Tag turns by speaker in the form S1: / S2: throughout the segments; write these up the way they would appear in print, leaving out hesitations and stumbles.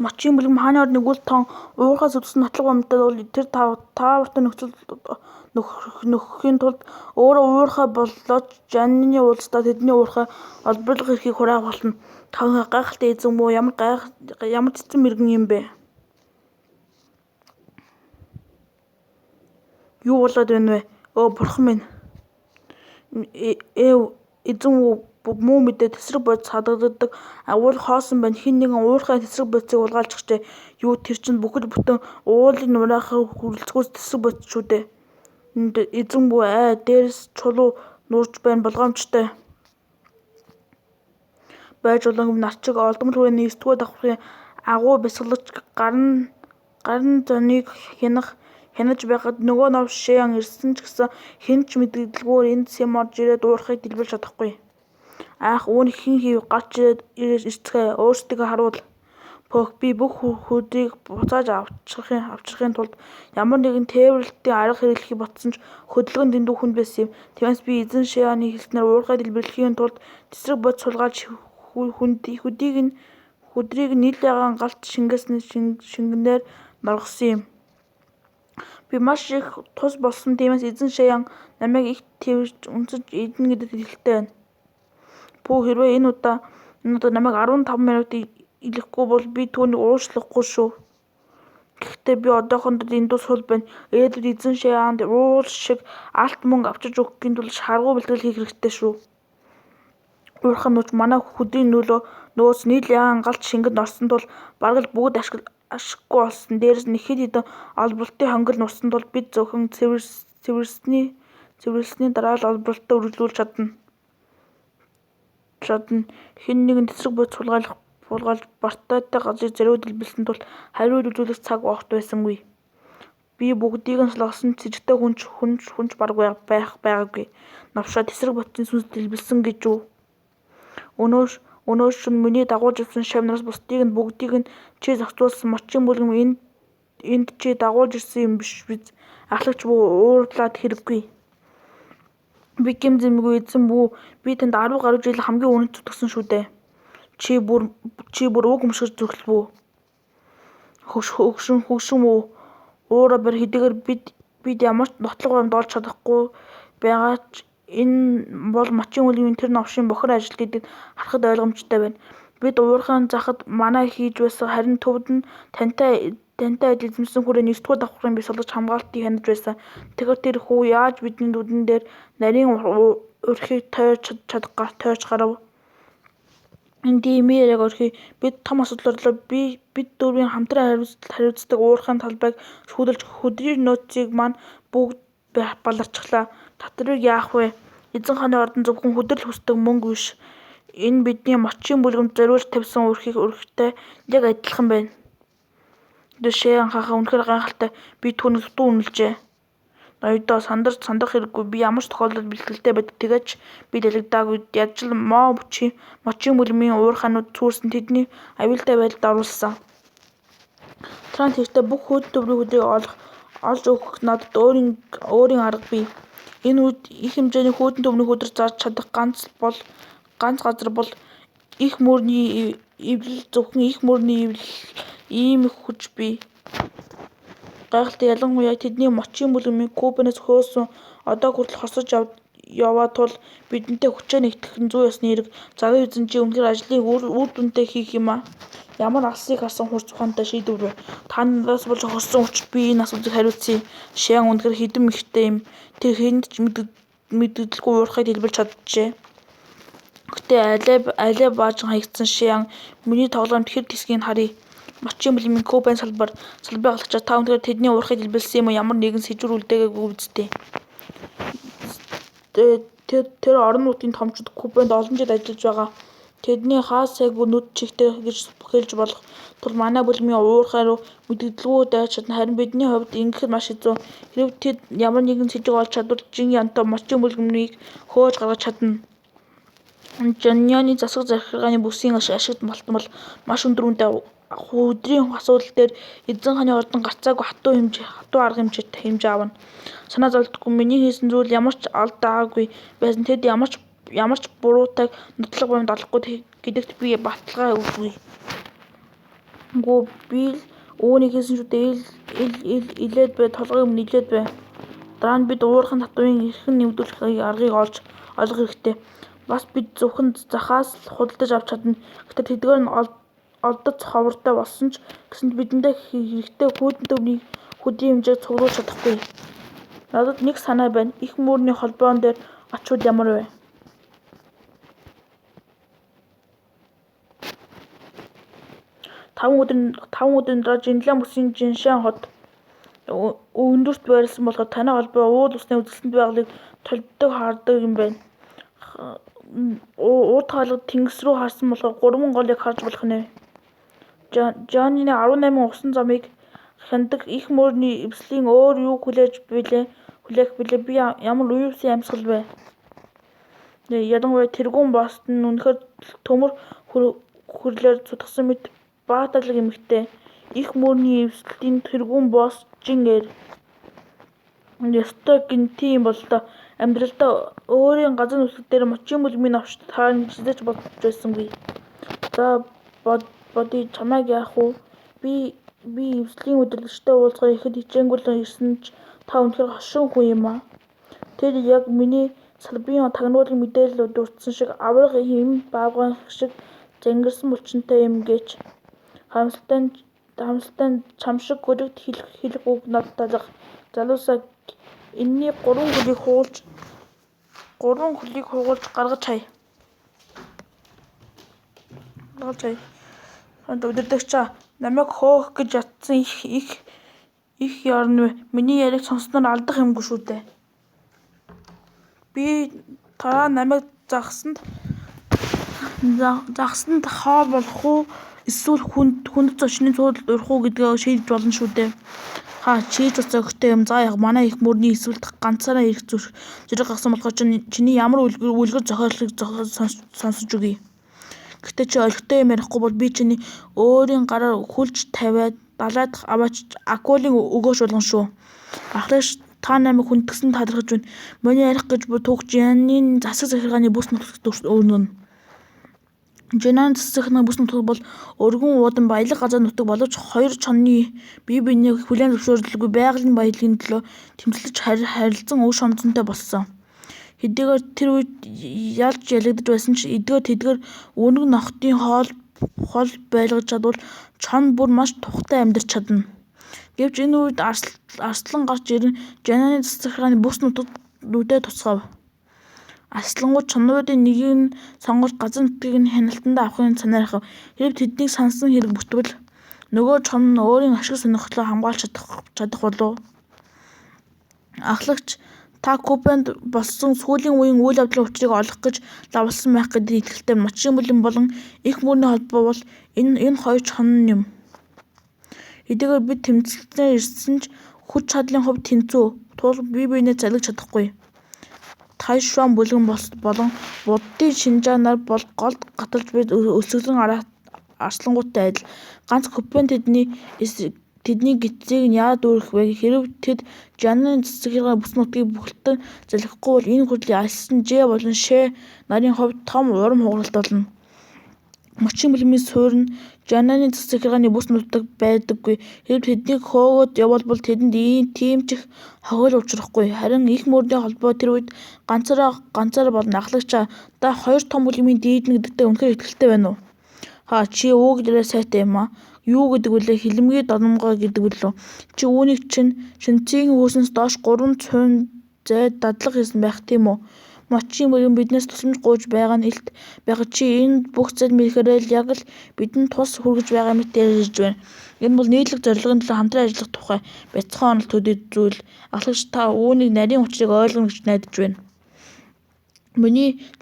S1: Мочийн бэлгэм хааны орны үл тоон уурхаас үдсэн нотлог бамтай бол тэр таавартай нөхцөл нөхөхийн тулд өөрөө уурхай боллооч жанны уулзтаа тэдний уурхай олборлох эрхийг хураах болно. Гайхалтай эзэн муу ямар цэцэн мэргэн юм бэ? Юу болоод байна вэ? Өө бурхан минь. Эзэн муу мэдээ тесрэг бодис хадгалагддаг агуул хоосон байна. Хэн нэгэн уурхай тесрэг бодисыг улгаалчихжээ. Юу тэр чинь бүхэл бүтэн уулын нураахаар хүрэлцгүүц тесрэг бодис шүү дээ. Эзэн муу дээрээс чулуу нуурж байна болгоомжтой. Байж болон нарчиг олдмол хүрээний 9-р давхрын агуу бясалгаж гарын зоныг хянаж байхад нөгөө нов Шиан ирсэн ч гэсэн хэн ч мэдэгдэлгүйгээр энд Сэм орж ирээд уурхайг дэлбэлж чадахгүй. Аах үүнийг хэн хийв? Гарч ирээд ирцгээ өөрсдийгөө харуул. Пөх би бүх хөдрийг буцааж авчрахын тулд ямар нэгэн тээвэрлэлтийн арга хэрэглэхийг ботсон ч хөдөлгөөн дэндүү хүнд байсан юм. Тиймээс би эзэн Шианы хэлснээр уурхай дэлбэрлэхийн тулд тесрэг бодис сулгааж хөдрийг нийлээгаан галт шингэнээр норгосон юм. Би маш их тус болсон. Тиймээс эзэн Шиан намайг их тэрвэрж үнсэж идэнэ гэдэгт итгэлтэй байна. Пүү хэрвээ энэ удаа намайг 15 минут илэхгүй бол би түүнийг уучлахгүй шүү. Гэхдээ би одоохондоо дэндүү сул байна. Ирээдүйд эзэн Шианд уул шиг алт мөнгө авчирч өгөхийн тулд шаргуу бэлтгэл хийх хэрэгтэй шүү. Уурхай нууж манай хөдрийн нөөц нийлээгаан галт шингэд орсон тул бараг л бүгд ашиггүй болсон. Дээрээс нь хэд хэдэн олборлолтын хонгил нурсан тул бид зөвхөн цэвэрлсэний дараа л олборлолтоо үргэлжлүүлж чадна. Хэн нэгэн тесрэг бодис сулгаалж бартаатай газрыг зориуд дэлбэлсэн тул хариуд үзүүлэх цаг огт байсангүй. Би бүгдийг нь сулгасан цэжигтэй хүнч бараг байгаагүй. Навшаа тесрэг бодисын сүнс дэлбэлсэн гэж үү? Өнөөш нь миний дагуулж ирсэн шавнараас бусдыг нь бүгдийг нь чи зохицуулсан. Мочийн бэлгэм энд чи дагуулж ирсэн юм биш биз? Ахлагч буу уурлаад хэрэггүй. Би гэм зэмгүй эзэн бүү. Би танд 10 гаруй жил хамгийн үнэт зүтгэсэн шүү дээ. Чи бүр үг өмшгөж зүрхэл бүү. Хөгшин үү? Уураа барь хэдийгээр бид ямар ч нотлог баримт олж чадахгүй байгаа ч энэ бол мочийн бэлгэмийн тэр новшийн бохир ажил гэдгийг харахад ойлгомжтой байна. Бид уурхайн захад манай хийж байсан харин төвд нь тантай адил эзэмсэн хүрээний 9-р давхрын бясалгаж хамгаалтыг хянаж байсан. Тэгэхээр тэр хүү яаж бидний нүдэн дээр нарийн урхийг тойрч гарав? Энэ диймээ яг орхий. Бид том асуудал орлоо. Бид дөрвийн хамтран хариуцдаг уурхайн талбайг шүүдэлж хөдрийн нөөцийг маань бүгд баларчихлаа. Татрыг яах вэ? Эзэн хааны ордон зөвхөн хөдрөл хүсдэг мөнгө биш. Энэ бидний мочийн бэлгэмд зориулж тавьсан урхитай яг адилхан байна. Шиан хахаа үнэхээр гайхалтай. Би түүнийг дутуу үнэлжээ. Ноёдоо сандах хэрэггүй. Би ямар ч тохиолдолд бэлтгэлтэй байдаг. Тэгэхэд ч би далагдаагүй. Яаж л мочийн бэлгэмийн уурхайнууд цүүрсэн тэдний аюултай байдалд оруулсан. Трант хэрэгтэй бүх хүйдэн төврийн хөдрийг олж өгөх надад өөрийн арга бий. Энэ үед их хэмжээний хүйдэн төврийн хөдөр зарж чадах ганц газар бол их мөрний эвлэл. Зөвхөн их мөрний эвлэл ийм их хүч бий. Гайхалтай ялангуяа тэдний мочийн бэлгэмийн Кубанаас хөөсөн одоо хүртэл хосож яваа тул бидэнтэй хүчээ нэгтгэх нь зүй ёсны хэрэг. Загын эзэн чи үнэхээр ажлыг үр дүнтэй хийх юм аа. Ямар алсыг харсан хурц ухаантай шийдвэр вэ? Та надаас болж хоссон учраас би энэ асуултыг хариуцъя. Шиан үнэхээр хэдэн мэхтэй юм. Тэр хэнд ч мэдэгдэлгүй уурхайг дэлбэлж чаджээ. Гэхдээ алей баажин хаягдсан Шиан миний тоглоомд хэр тисгийг харъя. Мочийн бэлгэмийн Кубаны салбай галагчаар та үнэхээр тэдний уурхайг дэлбэлсэн юм уу? Ямар нэгэн сэжвэр үлдээгээгүй үсттэй. Тэр орон нутгийн томчууд Кубанд олон жил ажиллаж байгаа. Тэдний хаа сайгүй нүд чихтэй гэж хэлж болох тул манай бэлгэмийн уурхай руу мэдэгдэлгүй дайрч чадна. Харин бидний хувьд ингэхэд маш хэцүү. Хэрэв тэд ямар нэгэн сэжиг олж чадвал жин янтаа мочийн бэлгэмийг хөөж гаргаж чадна. Жаньяны засаг захиргааны бүсийн ашигт малтмал маш өндөр үнэтэй хөдрийн асуудал дээр эзэн хааны ордон гарцаагүй хатуу арга хэмжээ авна. Санаа зовлтгүй миний хийсэн зүйл ямар ч алдаа байгаагүй байсан. Тэд ямар ч буруутайг нотлог баримт олохгүй гэдэгт би баталгаа өгье. Гүү би л үүнийг хийсэн шүү дээ. Илээд бай, толгойн өмнө илээд бай. Дараа нь бид уурхайн татврын эрхэн нэмэгдүүлэх аргыг олох хэрэгтэй. Бас бид зөвхөн захаас л худалдаж авч чадна. Гэхдээ тэдгээр нь олдоц ховортой болсон ч гэсэнд бидэндээ хэрэгтэй хөдийн хэмжээг цуглуулж чадахгүй. Надад нэг санаа байна. Их мөрний холбоон дээр очвол ямар вэ? 5 өдрийн дараа Жинлан бүсийн Жиншан хот өндөрт байрласан болохоор танай холбоо уул усны үзэсгэлэнт байгалыг толбдог хардаг юм байна. Урд хаалга тэнгис рүү харсан болохоор 3 голыг харж болох нэ. Жонины 18 усан замыг хяндаг их мөрний эвслийн өөр юу хүлээх билээ? Би ямар уюусын амьсгал вэ? Ялангуяа тэргүүн босд нь үнэхээр төмөр хүрлээр цутгасан мэт баатарлаг эмэгтэй. Их мөрний эвслийн тэргүүн босс Жин эр. Ёстой гэнэт юм бол доо. Амьдралдаа өөрийн газар нүсгэл дээр мочин бүлмийн авч таарна гэж хизээч бодож байсангүй. За бодъё чамайг яах вэ? Би эвслийн удирдагчтай уулзахаар ихэд хичээнгүйлэн ирсэн ч та үнэхээр хошин хүн юм аа. Тэр яг миний салбарын тагнуулын мэдээлэл дурдсан шиг авраг эм баавгайн шиг зангирсан булчинтай юм гээч. Харамсалтай чам шиг гөлөгт хэлэх үг надад талах. Залуусаа энэний 3 хөлийг хугуулж гаргаж хай. Удирдагчаа намайг хөөх гэж ятсан их ярн вэ. Миний яриг сонссноор алдах юмгүй шүү дээ. Би тараа намайг загсанд хаа болох уу? Эсвэл хүнд зочны цуудалд урах уу гэдгээ шийдэж болно шүү дээ. Чи ч бас зохитой юм. За яг манай их мөрний эсвэлт ганцаараа ирэх зэрэг гарсан болохоор чиний ямар үлгэр зохиолыг сонсож өгье. Гэхдээ чи олигтой юм ярихгүй бол би чиний өөрийн гараар хүлж тавиад далайд аваач акулын өгөөш болгон шүү. Ахлагч та намайг хүндгсэн талархаж байна. Моний ярих гэж буй түүх Жанины засаг захиргааны бүс нутагт өрнөн. Жанины засаг захиргааны бүс нутаг бол өргөн уудан баялаг газар нутаг боловч 2 чонны бие биенийг хүлээн зөвшөөрөлгүй байгалийн баялагын төлөө тэмцэлж харилцан өв шомцонтой болсон. Хэдийгээр тэр үед ялж ялагдаж байсан ч эдгээр тэдгээр өнгө нохтын хоол байлгаж чадвал чон бүр маш тухтай амьдарч чадна. Гэвч энэ үед арслан гарч ирэн Жанины засаг захиргааны бүс нутагт туцгав. Арслангууд чонуудын нэгийг нь сонгож газар нутгийг нь хяналтандаа авахын санаархав. Хэрв тэднийг сансан хэрэг бүтвэл нөгөө чон нь өөрийн ашиг сонирхлоо хамгаалж чадах болов. Ахлагч та Купэнд болсон сүүлийн үеийн үйл явдлын учрыг олох гэж лавласан байх гэдэгт итгэлтэй. Мочин бүлэм болон их мөрний холбоо бол энэ хоёр чон юм. Хэдийгээр бид тэмцэлтээр ирсэн ч хүч чадлын хувьд тэнцүү. Туул бие биенээ залгиж чадахгүй. Тайшуан бүлгэн болон буддын шинжаа нар бол голд гаталж бид өсгөлөн арслангуудтай адил. Ганц Купэн тэдний гидсийг нь яагаад үүрэх вэ? Хэрэв тэд Жанины засаг захиргааны бүс нутгийг бүхэлдэн залхихгүй бол энэ хурлын альсан Ж болон Ш нарын хувьд том урам хугаралт болно. Мочин бүлмийн суурь нь Жанины засаг захиргааны бүс нутаг байдаггүй. Хэрэв тэднийг хөөгөөд явбал тэдэнд тийм ч их хохиол учрахгүй. Харин их мөрний холбоо тэр үед ганцаараа болно. Ахлагчаа та 2 том бүлмийн дийдэн гэдэгтээ үнэхээр итгэлтэй байна уу? Чи үг дээрээ сайтай юм аа. Юу гэдэг вүлээ? Хилэмгээ дономгоо гэдэг вүлээ. Чи үүнийг шинцгийн хөөснөөс доош 3 цөөн зайд дадлага хийсэн байх тийм үү? Мочин бүлэм биднээс тусламж гуйж байгаа нь илт байхад чи энэ бүх зайд мэрэхээр яг л бидэнд тус хүргэж байгаа мэт ярьж байна. Энэ бол нийтлэг зорилгын төлөө хамтран ажиллах тухай бяцхан онол төдий зүйл. Ахлагч та үүнийг нарийн учрыг ойлгоно гэж найдаж байна.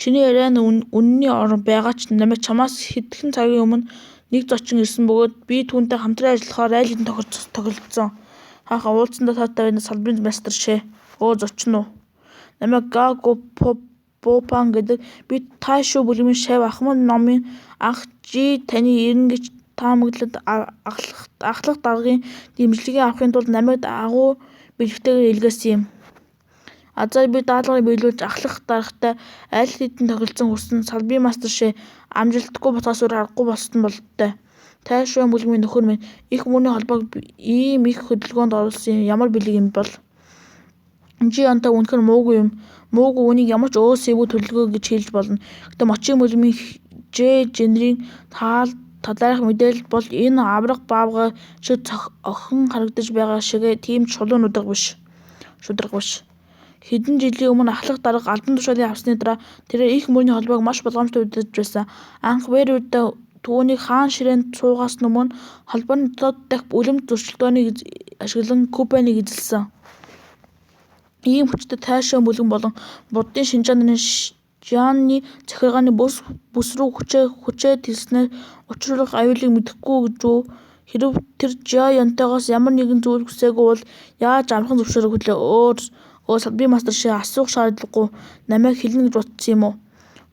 S1: Чиний яриа нь үнэний орон байгаа ч намайг чамаас хэдхэн цагийн өмнө нэг зочин ирсэн бөгөөд би түүнтэй хамтран ажиллахаар айл хэдэн тохиролцсон. Уулзсандаа таатай байна салбарын мастер Ш. Зочин уу? Намайг Гаго Попан гэдэг. Би Тайшуу бүлмийн Шав ахмад номын анх Жи таны ирнэ гэж таамаглаад ахлах даргын дэмжлэгийг авахын тулд намайг агуу бэлэгтэйгээр илгээсэн юм. За би даалгаврыг биелүүлж ахлах даргатай аль хэдийн тохиролцсон хүрсэн салбарын мастер Ш амжилтгүй ботгоос өөр аргагүй болсон бололтой. Тайшуан бүлгийн нөхөр минь их мөрний холбоог ийм их хөдөлгөөнд оруулсан ямар бэлэг юм бол. Чи янтаа үнэхээр муугүй юм. Муугүй үнийг ямар ч өөс эвгүй төлөвлөгөө гэж хэлж болно. Гэтэ мочин бүлгийн Женерийн талаарх мэдээлэл бол энэ аврах баавгай шиг охин харагдаж байгаа шигэ тийм чулуун шударга биш. Хэдэн жилийн өмнө ахлах дарга албан тушаалыг авсны дараа тэрээр их мөрний холбоог маш болгоомжтой удирдаж байсан. Анх Верүдэ түүнийг хаан ширээнд суугаас өмнө холбооны доод дахь үлэм зөрчилдөөнийг ашиглан Купенийг эзэлсэн. Ийм хүчтэй Тайшуан бүлгэн болон буддын шинжаан нарын Жианны захиргааны бүс рүү хүчээ тэлснээр учруулах аюулыг мэдэхгүй гэж үү? Хэрэв тэр Жиа Янтайгоос ямар нэгэн зүйл хүсээгүй бол яаж амархан зөвшөөрөх вүлээ? Би мастер ши асуух шаардлагагүй намайг хэлнэ гэж бодсон юм уу?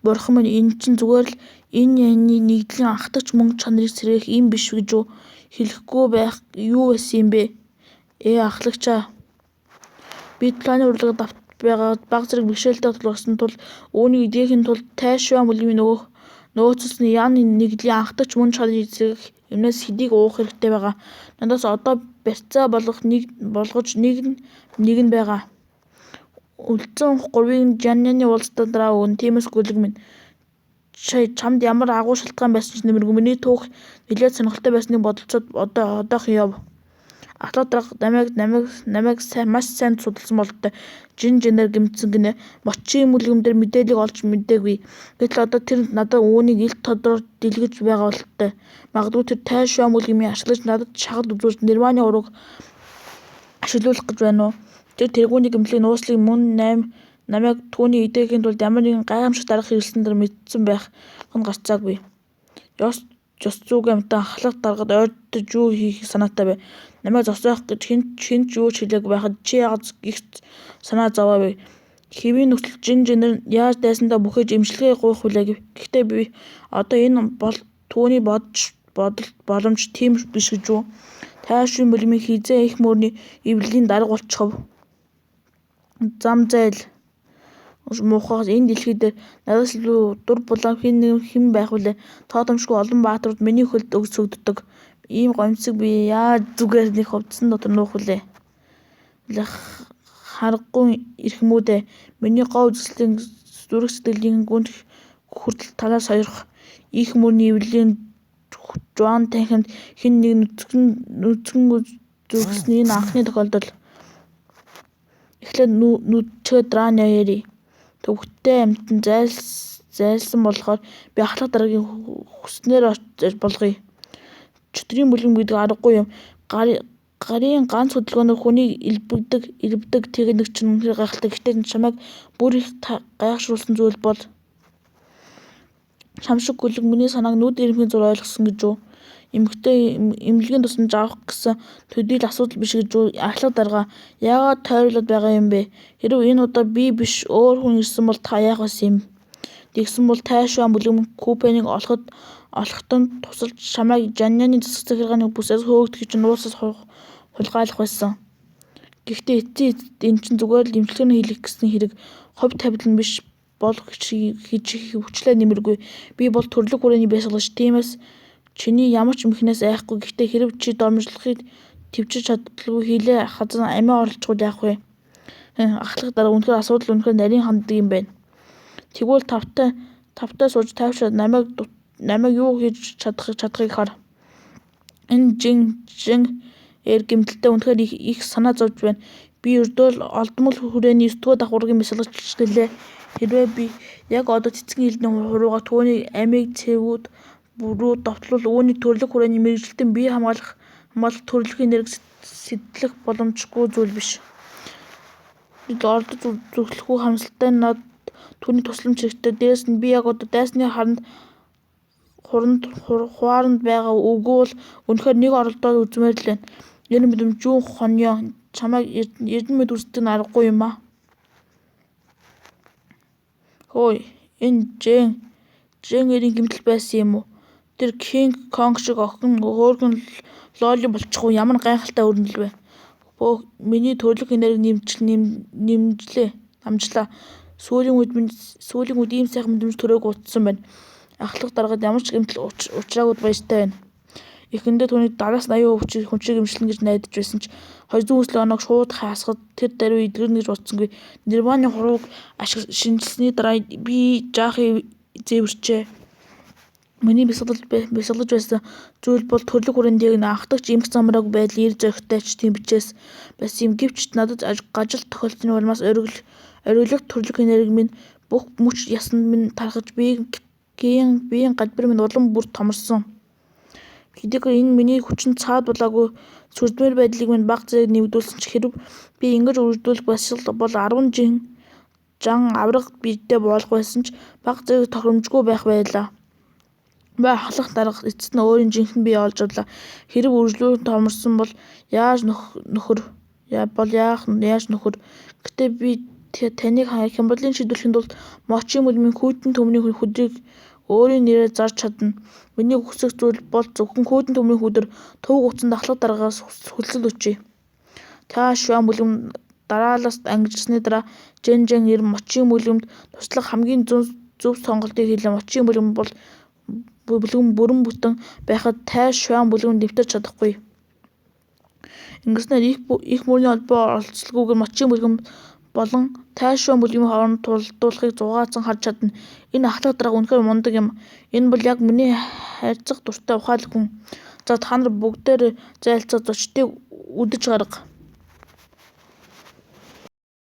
S1: Бурхан минь энэ чинь зүгээр л энэ яны нэгдлийн анхдагч мөнгө чанарыг сэргээх юм биш гэж үү? Хэлэхгүй байх юу байсан юм бэ? Ахлагчаа. Би планы урлагад давт байгаа баг зэрэг бэрхшээлтэй тулгарсан тул үүнийг эдгэхийн тулд Тайшуан бүлгийн нөөцс нь Яны нэгдлийн анхдагч мөн чанарыг сэргэх юмнаас хэдийг уух хэрэгтэй байгаа. Надаас одоо барьцаа болгож нэг нь байгаа. Үлдсэн 3-ыг Жанняны уулзалтаа дараа өгнө. Тиймээс гүлэг минь. Чамд ямар агуу шалтгаан байсан ч нэмэргүй миний түүх нэлээд сонирхолтой байсныг бодолцоод одоохон яв. Ахлах дарга намайг маш сайн судалсан бололтой. Женер гэмтсэн гинэ. Мочин бүлгэмдэр мэдээллийг олж мэдээгүй. Гэтэл одоо тэр надад үүнийг илт тодорхой дэлгэж байгаа бололтой. Магадгүй тэр Тайшуан бүлгийн ашиглаж надад шахалт үзүүлж нирваны ураг ашиглуулах гэж байна уу? Тэр тэргүүний гэмтлийн нууцлыг мөн намайг түүний эдгэхийн тулд ямар нэгэн гайхамшигт дарга хэрэглэсэн дэр мэдсэн байх нь гарцаагүй. Ёс зүйг амтан ахлах даргад ойртож юу хийх санаатай вэ? Намайг зогсоох гэж хинч юу ч хэлээгүй байхад чи яагаад их санаа зовоо вэ? Хэвийн нөхцөл Женер яаж дайсандаа бүхэж имчилгээ гуйх вүлээ. Гэхдээ би одоо энэ бол түүний боломж тийм биш гэж үү? Тайшуан бүлгийн хизээ их мөрний эвлэлийн дарга болчихов. Зам зайл муухайгаас энэ дэлхий дээр надаас илүү дур булаа хэн байх вүлээ? Тоодомшгүй олон бааtruуд миний хөлд өгсөгддөг. Ийм гомцог би яаж зүгээр нэг хувцсан дотор нуух вүлээ? Харахгүй эрхмүүдээ миний гоо үзэсгэлэн зүрх сэтгэлийн гүнд хүртэл талаас сойрох их мөрний эвлэлийн Жуан танхимд хэн нэг нүцгэн зүрхсний энэ анхны тохиолдол. Эхлээд нүдчээ дран яри. Төвхтэй амтан зайлсан болохоор би ахлах дараагийн хүснээр болгоё. Чөтгөрийн бүлгэн гэдэг аргагүй юм. Гарын ганц хөдөлгөөнөөр хүнийг илбдэг тэгнэг чинь үнэхээр гайхалтай. Гэхдээ чамайг бүр их гайхшруулсан зүйл бол чам шиг гүлэг миний санааг нүд ирмхийн зур ойлгосон гэж үү? Эмэгтэй эмнэлгийн тусламж авах гэсэн төдийл асуудал биш гэж үү? Ахлах дарга яагаад тойруулаад байгаа юм бэ? Хэрэв энэ удаа би биш өөр хүн ирсэн бол та яах байсан юм? Тэгсэн бол Тайшуан бүлгийн Купенийг олохтон тусалж чамайг Жанняны засаг захиргааны бүсээс хөөгдөх чинь нууцаас хулгайлах байсан. Гэхдээ энэ чинь зүгээр л эмчилгээний хийх гэсэн хэрэг ховь тавилан биш бол хийж хүчлээ нэмэргүй. Би бол төрлөг хүрээний бясалгач. Тиймээс чиний ямар ч мөхнөөс айхгүй. Гэхдээ хэрэв чи домжлохыг төвчж чаддаггүй хийлээ хазан амиа орлохгүй яах вэ? Ахлах дараа үнэхээр асуудал үнэхээр нарийн ханддаг юм байна. Тэгвэл тавтай сууж тайвшраад намайг юу хийж чадахыг хар. Энэ Жин гэмтэлтэй үнэхээр их санаа зовж байна. Би ердөө л олдмол хүрээний 9-р давхургийн бясалгач гэлээ. Хэрвээ би яг одоо цэцгийн хилний хуруугаар түүний амийг цэвүүд рүү довтлол үүнийг төрлөг хүрээний мэргэжилтэн бие хамгаалах төрөлхийн нэрг сэтлэх боломжгүй зүйл биш. Бид ордож зүрхлэхгүй хамсалтай над түүний тусламж хэрэгтэй. Дээрээс нь би яг одоо дайсны хуаранд байгаа үгүй бол үнэхээр нэг оролдоод үзмээр л байна. Энэ мэдрэмж юу хоньё чамайг эрдэнэт үздэг нь аргагүй юм аа. Хөөе, энэ Женерийн гэмтэл байсан юм уу? Тэр Кинг Конг шиг охин хөөргөн лоли болчихгүй ямар гайхалтай өрнөл вэ? Миний төрлөх энерги намжлаа. Сүүлийн үед ийм сайхан мэдрэмж төрөөг утсан байна. Ахлах даргаад ямар ч гэмтэл учраагүй баяртай байна. Эхэндээ түүнийг 70-80% хүнчийг эмчилнэ гэж найдаж байсан ч 200 оноог шууд хаасгаад тэр даруй эдгэрнэ гэж бодсонгүй. Нирваны хурууг шинжилсэний дараа би жаахан зэвэрчээ. Миний бясалгаж байсан зүйл бол төрлөх хүрээндээ анхдагч эмх замраг байдлын ир зоригтой ч тийм бичээс байсан юм. Гэвч надад гажил тохиолдсны улмаас оргилох төрлөх энерги минь бүх мөч ясанд минь тархаж биеийн гадбар минь улам бүр томорсон. Хэдийгээр энэ миний хүчин цаад болоогүй сүрдмээр байдлыг минь бага зэрэг нэмэгдүүлсэн ч хэрэв би ингэж үргэлжлүүлэх бясалгал бол 10 жан авраг биедээ боолох байсан ч бага зэрэг тохиромжгүй байх байлаа. Би ахлах дарга эцэст нь өөрийн жинхэнэ бие олж авлаа. Хэрэв үргэлжлүүлэн томорсон бол яаж нөхөр. Гэтээ би таныг хямралын шийдвэрлэхийн тулд мочийн мөлмийн хүйтэн төмний хөдрийг өөрийн нэрээр зарж чадна. Миний хүсэх зүйл бол зөвхөн хүйтэн төмний хөдөр төв гуцанд ахлах даргаас хөлсөл өчье. Та шуан бүлэм дараалаас ангижсны дараа Жен ир мочийн мөлмөд туслах хамгийн зөв сонголтыг хийлээ. Мочийн мөлмөд бол бүрэн бүтэн байхад тай шуан бүлэм нэвтэрч чадахгүй. Ингэснээр их мөрний холбоо оролцолгүйгээр мочийн бүлэм болон тай шуан бүлгийн хооронд тулдуулахыг зугаацсан харж чадна. Энэ ахлах дарга үнэхээр мундаг юм. Энэ бол яг миний хайрцаг дуртай ухаалаг хүн. За та нар бүгдээр зайлцах зочдыг үдэж гарга.